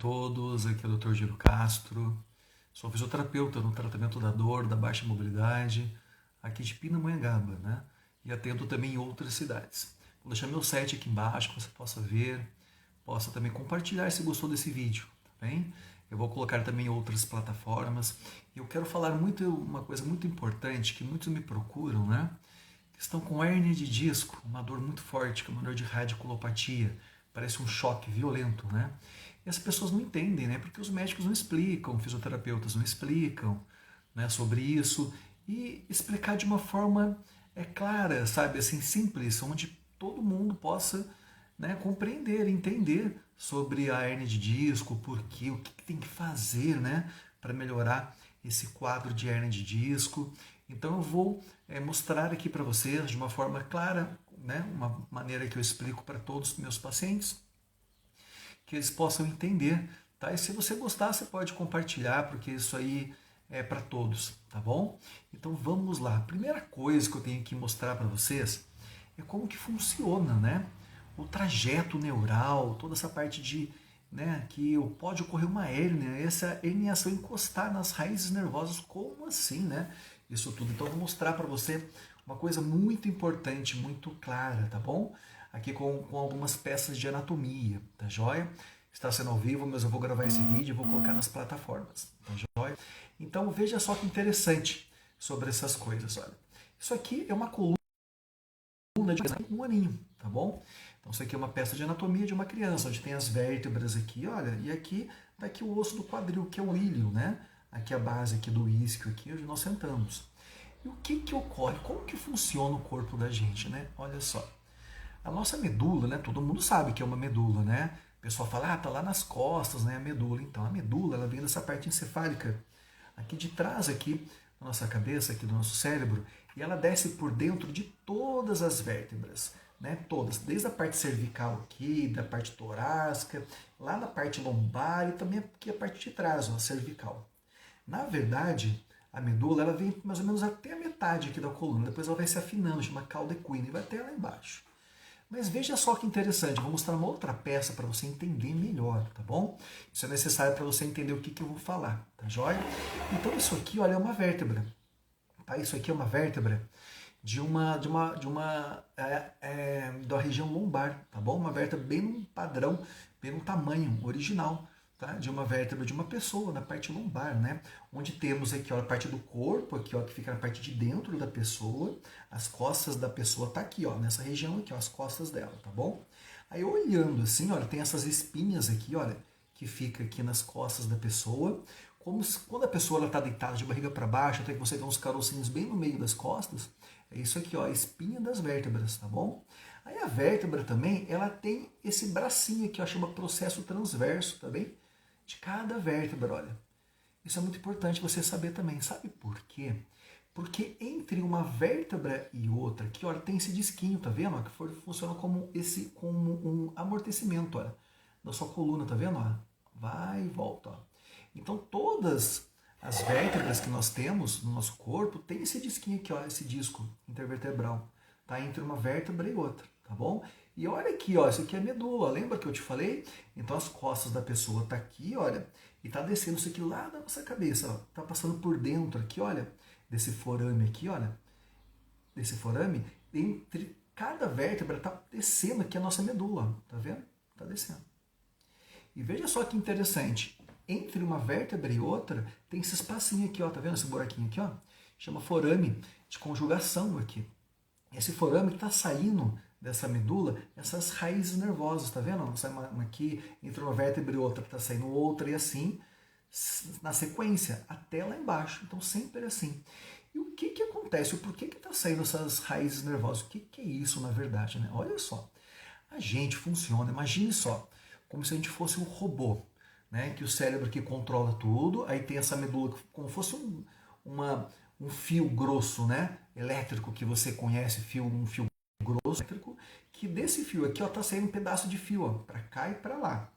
todos, aqui é o Dr. Giro Castro, sou fisioterapeuta no tratamento da dor, da baixa mobilidade, aqui de Pindamonhangaba, né? E atendo também em outras cidades. Vou deixar meu site aqui embaixo que você possa ver, possa também compartilhar se gostou desse vídeo, tá bem? Eu vou colocar também em outras plataformas. E eu quero falar uma coisa muito importante que muitos me procuram, né? Que estão com hérnia de disco, uma dor muito forte, que é uma dor de radiculopatia. Parece um choque violento, né? E as pessoas não entendem, né? Porque os médicos não explicam, fisioterapeutas não explicam, né, sobre isso. E explicar de uma forma clara, sabe, assim, simples, onde todo mundo possa, né, compreender, entender sobre a hérnia de disco, por quê, o que tem que fazer, né, para melhorar esse quadro de hérnia de disco. Então eu vou mostrar aqui para vocês de uma forma clara, né, uma maneira que eu explico para todos os meus pacientes, que eles possam entender, tá? E se você gostar, você pode compartilhar, porque isso aí é para todos, tá bom? Então vamos lá. A primeira coisa que eu tenho que mostrar para vocês é como que funciona, né? O trajeto neural, toda essa parte de, né, que pode ocorrer uma hérnia, essa herniação encostar nas raízes nervosas, como assim, né? Isso tudo. Então eu vou mostrar para você uma coisa muito importante, muito clara, tá bom? Aqui com algumas peças de anatomia, tá joia? Está sendo ao vivo, mas eu vou gravar esse vídeo e vou colocar nas plataformas, tá joia? Então veja só que interessante sobre essas coisas, olha. Isso aqui é uma coluna de um aninho, tá bom? Então isso aqui é uma peça de anatomia de uma criança, onde tem as vértebras aqui, olha, e aqui tá aqui o osso do quadril, que é o ilho, né? Aqui a base aqui do isquio, aqui onde nós sentamos. E o que que ocorre? Como que funciona o corpo da gente, né? Olha só. A nossa medula, né? Todo mundo sabe que é uma medula, né? O pessoal fala, tá lá nas costas, né? A medula. Então, a medula, ela vem dessa parte encefálica, aqui de trás, aqui da nossa cabeça, aqui do nosso cérebro, e ela desce por dentro de todas as vértebras, né? Todas, desde a parte cervical aqui, da parte torácica, lá na parte lombar e também aqui a parte de trás, ó, a cervical. Na verdade, a medula ela vem mais ou menos até a metade aqui da coluna, depois ela vai se afinando, chama cauda equina, e vai até lá embaixo. Mas veja só que interessante, eu vou mostrar uma outra peça para você entender melhor, tá bom? Isso é necessário para você entender o que eu vou falar, tá joia? Então isso aqui, olha, é uma vértebra, tá? Isso aqui é uma vértebra da região lombar, tá bom? Uma vértebra bem no padrão, bem no tamanho original, tá? De uma vértebra de uma pessoa, na parte lombar, né? Onde temos aqui, ó, a parte do corpo, aqui, ó, que fica na parte de dentro da pessoa, as costas da pessoa tá aqui, ó, nessa região aqui, ó, as costas dela, tá bom? Aí olhando assim, olha, tem essas espinhas aqui, olha, que fica aqui nas costas da pessoa, como se, quando a pessoa está deitada de barriga para baixo, até que você vê uns carocinhos bem no meio das costas, é isso aqui, ó, a espinha das vértebras, tá bom? Aí a vértebra também, ela tem esse bracinho aqui, ó, chama processo transverso, tá bem? De cada vértebra, olha. Isso é muito importante você saber também. Sabe por quê? Porque entre uma vértebra e outra, aqui, olha, tem esse disquinho, tá vendo? Que funciona como um amortecimento, olha, da sua coluna, tá vendo? Ó? Vai e volta, ó. Então todas as vértebras que nós temos no nosso corpo tem esse disquinho aqui, ó, esse disco intervertebral, tá? Entre uma vértebra e outra, tá bom? E olha aqui, ó, isso aqui é a medula, lembra que eu te falei? Então as costas da pessoa tá aqui, olha, e tá descendo isso aqui lá da nossa cabeça, ó, tá passando por dentro aqui, olha, desse forame aqui, olha, desse forame, entre cada vértebra tá descendo aqui a nossa medula, ó, tá vendo? Tá descendo. E veja só que interessante, entre uma vértebra e outra tem esse espacinho aqui, ó, tá vendo esse buraquinho aqui, ó? Chama forame de conjugação aqui. Esse forame está saindo dessa medula, essas raízes nervosas, tá vendo? Sai uma aqui, entre uma vértebra e outra, está saindo outra e assim, na sequência, até lá embaixo. Então sempre assim. E o que que acontece? Por que que está saindo essas raízes nervosas? O que que é isso na verdade, né? Olha só, a gente funciona, imagine só, como se a gente fosse um robô, né? Que o cérebro que controla tudo, aí tem essa medula como se fosse um fio grosso, né? Elétrico que você conhece, um fio grosso elétrico, que desse fio aqui, ó, tá saindo um pedaço de fio, ó, para cá e para lá.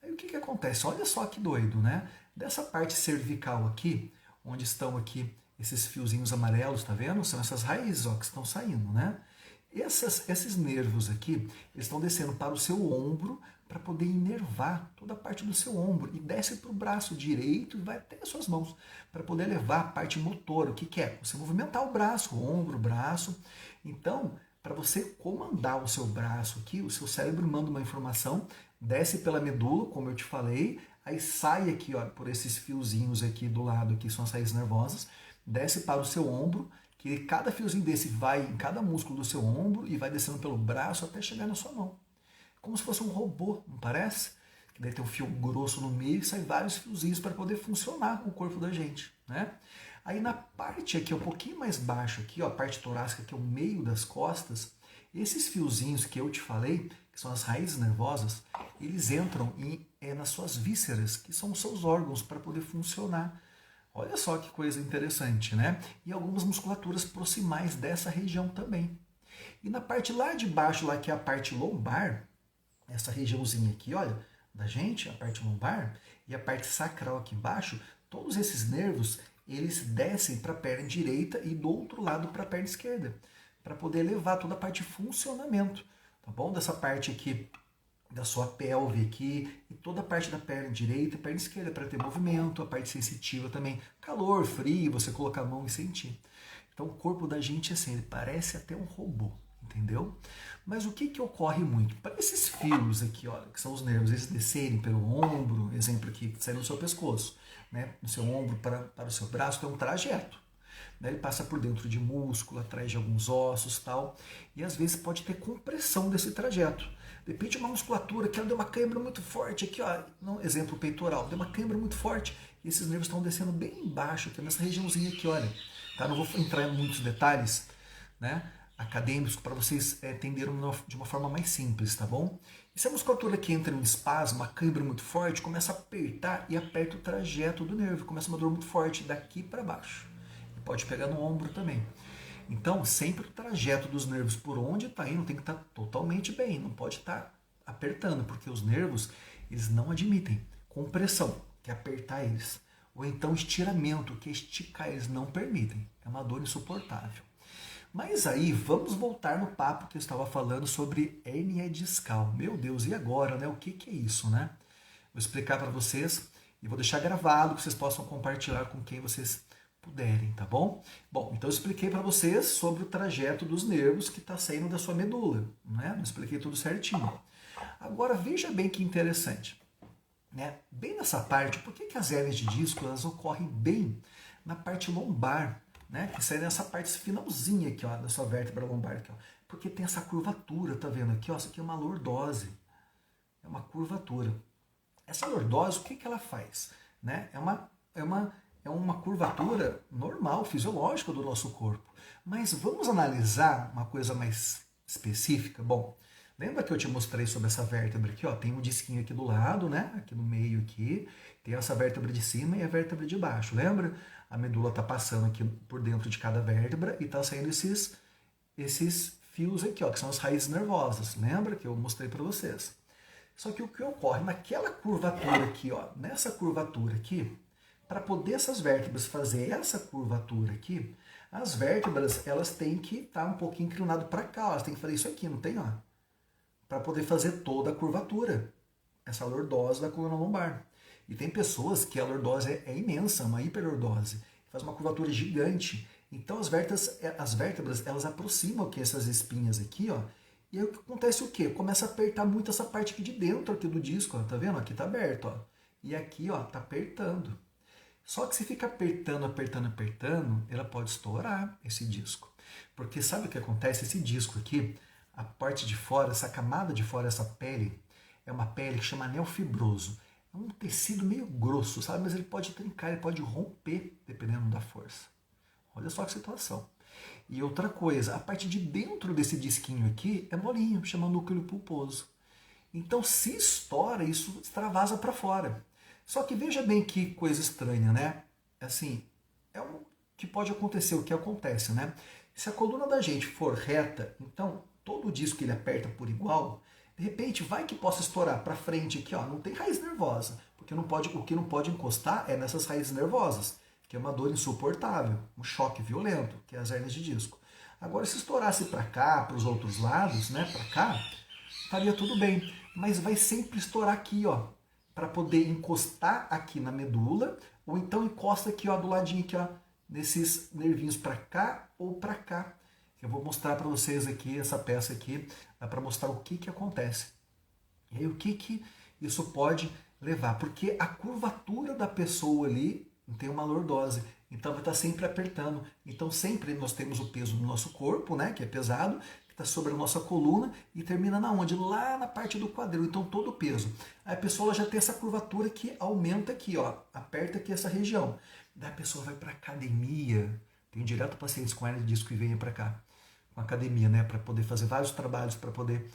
Aí o que que acontece? Olha só que doido, né? Dessa parte cervical aqui, onde estão aqui esses fiozinhos amarelos, tá vendo? São essas raízes, ó, que estão saindo, né? Esses nervos aqui, eles estão descendo para o seu ombro, para poder inervar toda a parte do seu ombro e desce para o braço direito e vai até as suas mãos, para poder levar a parte motora. O que que é? Você movimentar o braço, o ombro, o braço. Então, para você comandar o seu braço aqui, o seu cérebro manda uma informação, desce pela medula, como eu te falei, aí sai aqui, ó, por esses fiozinhos aqui do lado, que são as raízes nervosas, desce para o seu ombro, que cada fiozinho desse vai em cada músculo do seu ombro e vai descendo pelo braço até chegar na sua mão. Como se fosse um robô, não parece? Que daí tem um fio grosso no meio e sai vários fiozinhos para poder funcionar o corpo da gente, né? Aí na parte aqui, um pouquinho mais baixo aqui, ó, a parte torácica, que é o meio das costas, esses fiozinhos que eu te falei, que são as raízes nervosas, eles entram nas suas vísceras, que são os seus órgãos, para poder funcionar. Olha só que coisa interessante, né? E algumas musculaturas proximais dessa região também. E na parte lá de baixo, lá que é a parte lombar, essa regiãozinha aqui, olha, da gente, a parte lombar, e a parte sacral aqui embaixo, todos esses nervos, eles descem para a perna direita e do outro lado para a perna esquerda, para poder levar toda a parte de funcionamento, tá bom? Dessa parte aqui da sua pelve aqui e toda a parte da perna direita e perna esquerda para ter movimento, a parte sensitiva também, calor, frio, você colocar a mão e sentir. Então o corpo da gente assim, ele parece até um robô, entendeu? Mas o que ocorre muito? Para esses fios aqui, olha, que são os nervos, eles descerem pelo ombro, exemplo aqui, sai no seu pescoço, né? No seu ombro para o seu braço, tem um trajeto. Né? Ele passa por dentro de músculo, atrás de alguns ossos tal, e às vezes pode ter compressão desse trajeto. De repente uma musculatura que ela deu uma cãibra muito forte aqui, ó, no exemplo peitoral, deu uma cãibra muito forte, e esses nervos estão descendo bem embaixo, aqui nessa regiãozinha aqui, olha. Tá? Não vou entrar em muitos detalhes, né? Acadêmicos, para vocês entenderem de uma forma mais simples, tá bom? E se a musculatura aqui entra em um espasmo, uma cãibra muito forte, começa a apertar e aperta o trajeto do nervo, começa uma dor muito forte daqui para baixo. E pode pegar no ombro também. Então, sempre o trajeto dos nervos por onde está indo tem que estar totalmente bem, não pode estar apertando, porque os nervos, eles não admitem compressão, que é apertar eles, ou então estiramento, que é esticar, eles não permitem. É uma dor insuportável. Mas aí, vamos voltar no papo que eu estava falando sobre hérnia discal. Meu Deus, e agora, né? O que é isso, né? Vou explicar para vocês e vou deixar gravado que vocês possam compartilhar com quem vocês puderem, tá bom? Bom, então eu expliquei para vocês sobre o trajeto dos nervos que está saindo da sua medula, né? Eu expliquei tudo certinho. Agora, veja bem que interessante, né? Bem nessa parte, por que as hérnias de disco elas ocorrem bem na parte lombar, né? Que sai nessa parte finalzinha aqui, ó, da sua vértebra lombar, aqui, ó, porque tem essa curvatura, tá vendo aqui, ó, isso aqui é uma lordose, é uma curvatura. Essa lordose, o que ela faz, né? É uma curvatura normal, fisiológica do nosso corpo. Mas vamos analisar uma coisa mais específica. Bom, lembra que eu te mostrei sobre essa vértebra aqui, ó? Tem um disquinho aqui do lado, né? Aqui no meio aqui, tem essa vértebra de cima e a vértebra de baixo, lembra? A medula está passando aqui por dentro de cada vértebra e está saindo esses fios aqui, ó, que são as raízes nervosas. Lembra que eu mostrei para vocês? Só que o que ocorre naquela curvatura aqui, ó, nessa curvatura aqui, para poder essas vértebras fazer essa curvatura aqui, as vértebras elas têm que estar um pouquinho inclinado para cá, elas têm que fazer isso aqui, não tem, ó? Para poder fazer toda a curvatura, essa lordose da coluna lombar. E tem pessoas que a lordose é imensa, uma hiperlordose, faz uma curvatura gigante. Então as vértebras elas aproximam aqui essas espinhas aqui, ó. E aí o que acontece o quê? Começa a apertar muito essa parte aqui de dentro aqui do disco, ó, tá vendo? Aqui tá aberto, ó. E aqui, ó, tá apertando. Só que se fica apertando, ela pode estourar esse disco. Porque sabe o que acontece? Esse disco aqui, a parte de fora, essa camada de fora, essa pele, é uma pele que chama anel fibroso. É um tecido meio grosso, sabe? Mas ele pode trincar, ele pode romper, dependendo da força. Olha só que situação. E outra coisa, a parte de dentro desse disquinho aqui é molinho, chama núcleo pulposo. Então, se estoura, isso extravasa para fora. Só que veja bem que coisa estranha, né? Assim, é o que pode acontecer, o que acontece, né? Se a coluna da gente for reta, então todo o disco ele aperta por igual, de repente vai que possa estourar para frente aqui, ó, não tem raiz nervosa, porque o que não pode encostar é nessas raízes nervosas, que é uma dor insuportável, um choque violento, que é as hérnias de disco. Agora, se estourasse para cá, para os outros lados, né, para cá, estaria tudo bem. mas vai sempre estourar aqui, ó, para poder encostar aqui na medula, ou então encosta aqui, ó, do ladinho aqui, ó, nesses nervinhos para cá ou para cá. Eu vou mostrar para vocês aqui, essa peça aqui, para mostrar o que acontece. E aí, o que isso pode levar? Porque a curvatura da pessoa ali tem uma lordose, então vai estar sempre apertando. Então sempre nós temos o peso do nosso corpo, né, que é pesado, que está sobre a nossa coluna e termina na onde? Lá na parte do quadril, então todo o peso. Aí a pessoa já tem essa curvatura que aumenta aqui, ó, aperta aqui essa região. Daí a pessoa vai para academia, tem direto pacientes com hernia de disco que vêm para cá, com academia, né, para poder fazer vários trabalhos, para poder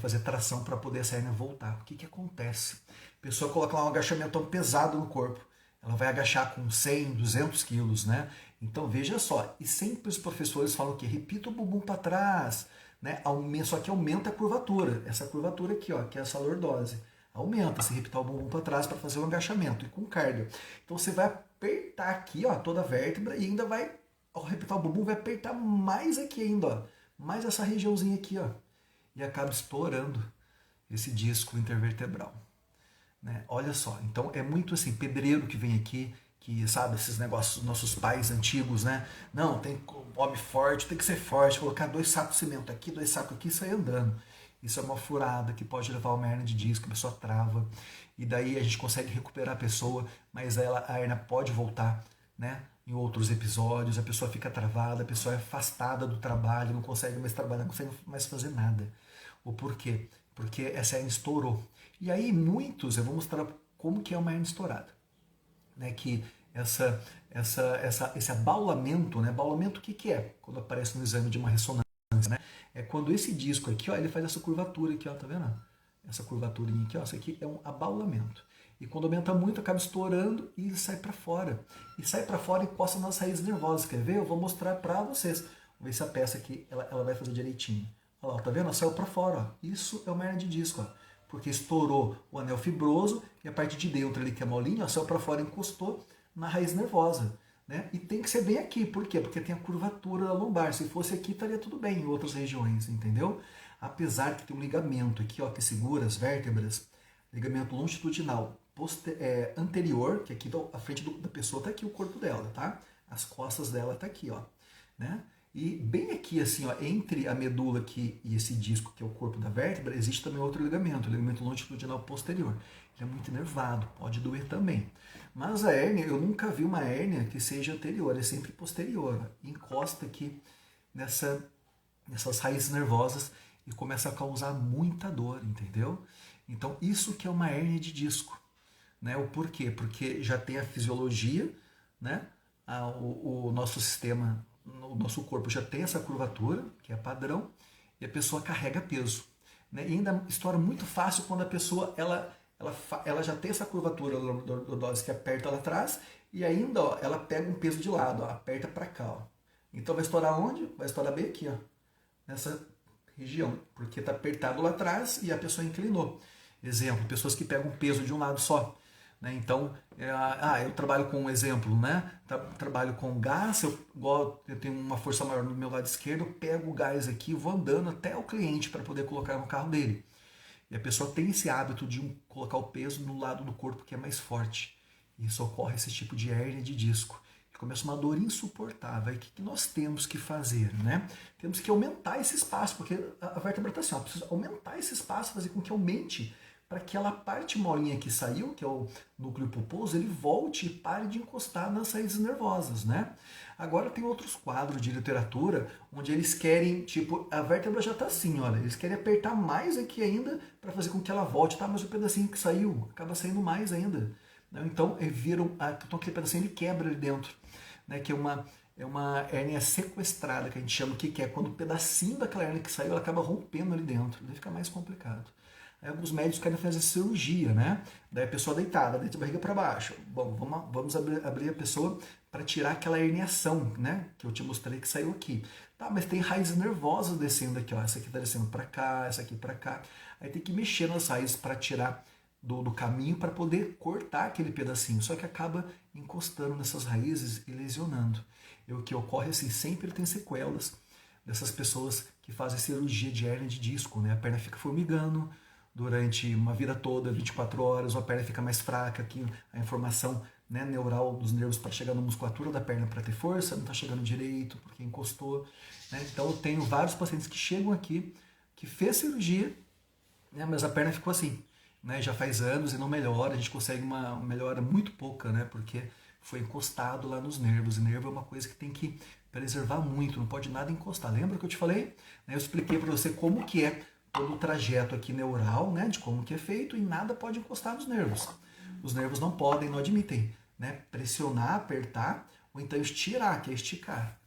fazer tração para poder essa hernia voltar. O que acontece? A pessoa coloca lá um agachamento tão pesado no corpo. Ela vai agachar com 100, 200 quilos, né? Então veja só, e sempre os professores falam que repita o bumbum para trás, né? Só que aumenta a curvatura. Essa curvatura aqui, ó, que é essa lordose. Aumenta se repitar o bumbum para trás para fazer o agachamento e com cardio. Então você vai apertar aqui, ó, toda a vértebra e ainda vai, ao repitar o bumbum, vai apertar mais aqui ainda, ó. Mais essa regiãozinha aqui, ó. E acaba estourando esse disco intervertebral. Né? Olha só, então é muito assim, pedreiro que vem aqui, que sabe, esses negócios, nossos pais antigos, né? Não, tem homem forte, tem que ser forte, colocar 2 sacos de cimento aqui, 2 sacos aqui e sair andando. Isso é uma furada que pode levar a uma hernia de disco, a pessoa trava, e daí a gente consegue recuperar a pessoa, mas a hernia pode voltar, né? Em outros episódios, a pessoa fica travada, a pessoa é afastada do trabalho, não consegue mais trabalhar, não consegue mais fazer nada. O porquê? Porque essa hernia estourou. E aí muitos, eu vou mostrar como que é uma hernia estourada. Né? Que esse abaulamento, né? Abaulamento o que é? Quando aparece no exame de uma ressonância, né? É quando esse disco aqui, ó, ele faz essa curvatura aqui, ó, tá vendo? Essa curvaturinha aqui, ó, isso aqui é um abaulamento. E quando aumenta muito, acaba estourando e ele sai para fora. E sai para fora e encosta nas raízes nervosas. Quer ver? Eu vou mostrar para vocês. Vamos ver se a peça aqui ela vai fazer direitinho. Olha lá, tá vendo? Saiu para fora. Ó. Isso é uma hernia de disco, ó, porque estourou o anel fibroso e a parte de dentro ali, que é molinha, ó, saiu para fora e encostou na raiz nervosa. Né? E tem que ser bem aqui. Por quê? Porque tem a curvatura da lombar. Se fosse aqui, estaria tudo bem em outras regiões, entendeu? Apesar que tem um ligamento aqui, ó, que segura as vértebras, ligamento longitudinal anterior, que aqui a frente da pessoa está aqui o corpo dela, tá? As costas dela tá aqui, ó, né? E bem aqui, assim, ó, entre a medula aqui e esse disco, que é o corpo da vértebra, existe também outro ligamento, o ligamento longitudinal posterior. Ele é muito nervado, pode doer também. Mas a hérnia, eu nunca vi uma hérnia que seja anterior, é sempre posterior. Ó. Encosta aqui nessas raízes nervosas e começa a causar muita dor, entendeu? Então, isso que é uma hérnia de disco. Né? O porquê? Porque já tem a fisiologia, né? O nosso sistema, o nosso corpo já tem essa curvatura, que é padrão, e a pessoa carrega peso. Né? E ainda estoura muito fácil quando a pessoa ela já tem essa curvatura lordose que aperta lá atrás, e ainda ó, ela pega um peso de lado, ó, aperta para cá. Ó. Então vai estourar onde? Vai estourar bem aqui, ó, nessa região, porque está apertado lá atrás e a pessoa inclinou. Exemplo, pessoas que pegam peso de um lado só. Né? Então, eu trabalho com um exemplo, né? Trabalho com gás, eu tenho uma força maior no meu lado esquerdo, eu pego o gás aqui e vou andando até o cliente para poder colocar no carro dele. E a pessoa tem esse hábito de colocar o peso no lado do corpo que é mais forte. E isso ocorre esse tipo de hérnia de disco. Que começa uma dor insuportável. E o que nós temos que fazer? Né? Temos que aumentar esse espaço, porque a vértebra está assim, ó, precisa aumentar esse espaço, fazer com que aumente para que aquela parte molinha que saiu, que é o núcleo pulposo, ele volte e pare de encostar nas raízes nervosas, né? Agora tem outros quadros de literatura onde eles querem, tipo, a vértebra já está assim, olha, eles querem apertar mais aqui ainda para fazer com que ela volte, tá? Mas o pedacinho que saiu acaba saindo mais ainda. Né? Então, viram, então aquele pedacinho ele quebra ali dentro, né? Que é uma hérnia sequestrada, que a gente chama, que é quando o pedacinho daquela hérnia que saiu, ela acaba rompendo ali dentro, daí fica mais complicado. Aí alguns médicos querem fazer cirurgia, né? Daí a pessoa deitada, deita a barriga para baixo. Bom, vamos abrir a pessoa para tirar aquela herniação, né? Que eu te mostrei que saiu aqui. Tá, mas tem raízes nervosas descendo aqui, ó. Essa aqui tá descendo para cá, essa aqui para cá. Aí tem que mexer nas raízes para tirar do caminho para poder cortar aquele pedacinho. Só que acaba encostando nessas raízes e lesionando. E o que ocorre assim, sempre tem sequelas dessas pessoas que fazem cirurgia de hérnia de disco, né? A perna fica formigando, durante uma vida toda, 24 horas, ou a perna fica mais fraca, que a informação, né, neural dos nervos para chegar na musculatura da perna para ter força, não está chegando direito, porque encostou. Né? Então eu tenho vários pacientes que chegam aqui, que fez cirurgia, né, mas a perna ficou assim. Né, já faz anos e não melhora, a gente consegue uma melhora muito pouca, né, porque foi encostado lá nos nervos, e nervo é uma coisa que tem que preservar muito, não pode nada encostar. Lembra que eu te falei? Né, eu expliquei para você como que é todo o trajeto aqui neural, né, de como que é feito, e nada pode encostar nos nervos. Os nervos não podem, não admitem, né, pressionar, apertar, ou então estirar, que é esticar.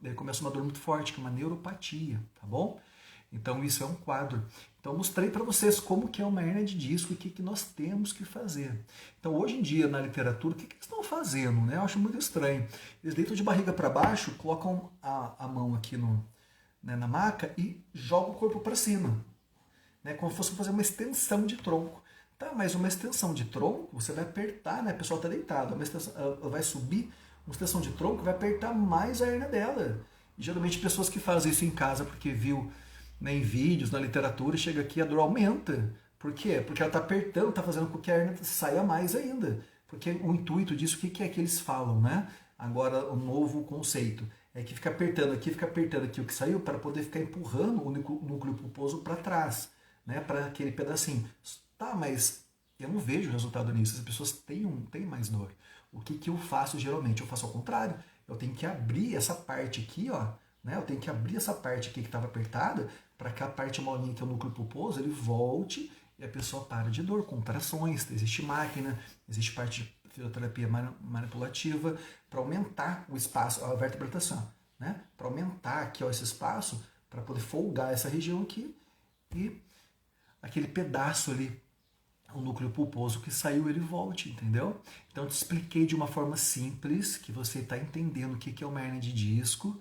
Daí começa uma dor muito forte, que é uma neuropatia, tá bom? Então isso é um quadro. Então mostrei para vocês como que é uma hérnia de disco e o que nós temos que fazer. Então hoje em dia na literatura, o que eles estão fazendo? Né? Eu acho muito estranho. Eles deitam de barriga para baixo, colocam a mão aqui né, na maca e jogam o corpo para cima. Né? Como se fosse fazer uma extensão de tronco. Tá, mas uma extensão de tronco, você vai apertar, né? A pessoa está deitada, ela vai subir, uma extensão de tronco vai apertar mais a hérnia dela. E geralmente pessoas que fazem isso em casa porque viu, né, em vídeos, na literatura, chega aqui a dor aumenta. Por quê? Porque ela está apertando, está fazendo com que a hérnia saia mais ainda. Porque o intuito disso, o que é que eles falam, né? Agora, o novo conceito é que fica apertando aqui o que saiu para poder ficar empurrando o núcleo pulposo para trás, né? Para aquele pedacinho. Tá, mas eu não vejo resultado nisso. As pessoas têm mais dor. O que eu faço geralmente? Eu faço ao contrário. Eu tenho que abrir essa parte aqui, ó. Né? Eu tenho que abrir essa parte aqui que estava apertada para que a parte molinha, que é o núcleo pulposo, ele volte e a pessoa para de dor. Contrações, existe máquina, existe parte de fisioterapia manipulativa para aumentar o espaço, a vertebração, né? Para aumentar aqui, ó, esse espaço, para poder folgar essa região aqui e aquele pedaço ali, o núcleo pulposo que saiu, ele volte, entendeu? Então eu te expliquei de uma forma simples, que você está entendendo o que é uma hérnia de disco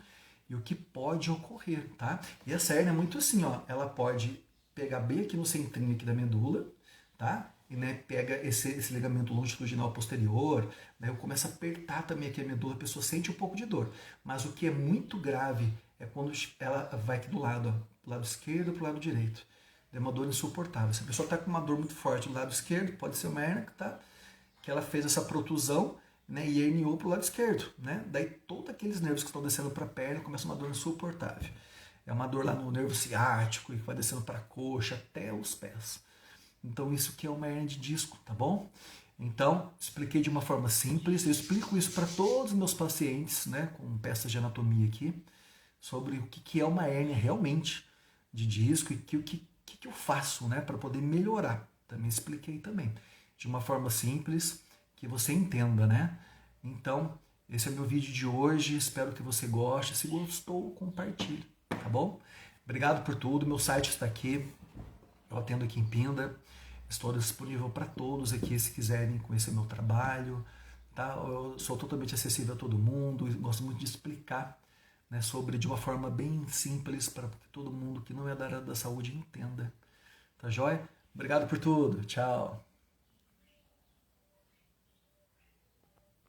e o que pode ocorrer, tá? E essa hérnia é muito assim, ó, ela pode pegar bem aqui no centrinho aqui da medula, tá? E, né, pega esse ligamento longitudinal posterior, né, eu começo a apertar também aqui a medula, a pessoa sente um pouco de dor. Mas o que é muito grave é quando ela vai aqui do lado, ó, do lado esquerdo para o lado direito. É uma dor insuportável. Se a pessoa está com uma dor muito forte do lado esquerdo, pode ser uma hérnia que ela fez essa protusão, né, e herniou para o lado esquerdo. Né? Daí todos aqueles nervos que estão descendo para a perna começam uma dor insuportável. É uma dor lá no nervo ciático e vai descendo para a coxa até os pés. Então isso que é uma hérnia de disco, tá bom? Então, expliquei de uma forma simples. Eu explico isso para todos os meus pacientes, né, com peças de anatomia aqui, sobre o que é uma hérnia realmente de disco e o que eu faço, né, para poder melhorar. Também expliquei também, de uma forma simples, que você entenda, né? Então, esse é o meu vídeo de hoje, espero que você goste. Se gostou, compartilhe, tá bom? Obrigado por tudo, meu site está aqui, eu atendo aqui em Pinda, estou disponível para todos aqui, se quiserem conhecer meu trabalho, tá? Eu sou totalmente acessível a todo mundo, gosto muito de explicar, né, sobre de uma forma bem simples para que todo mundo que não é da área da saúde entenda. Tá joia? Obrigado por tudo. Tchau.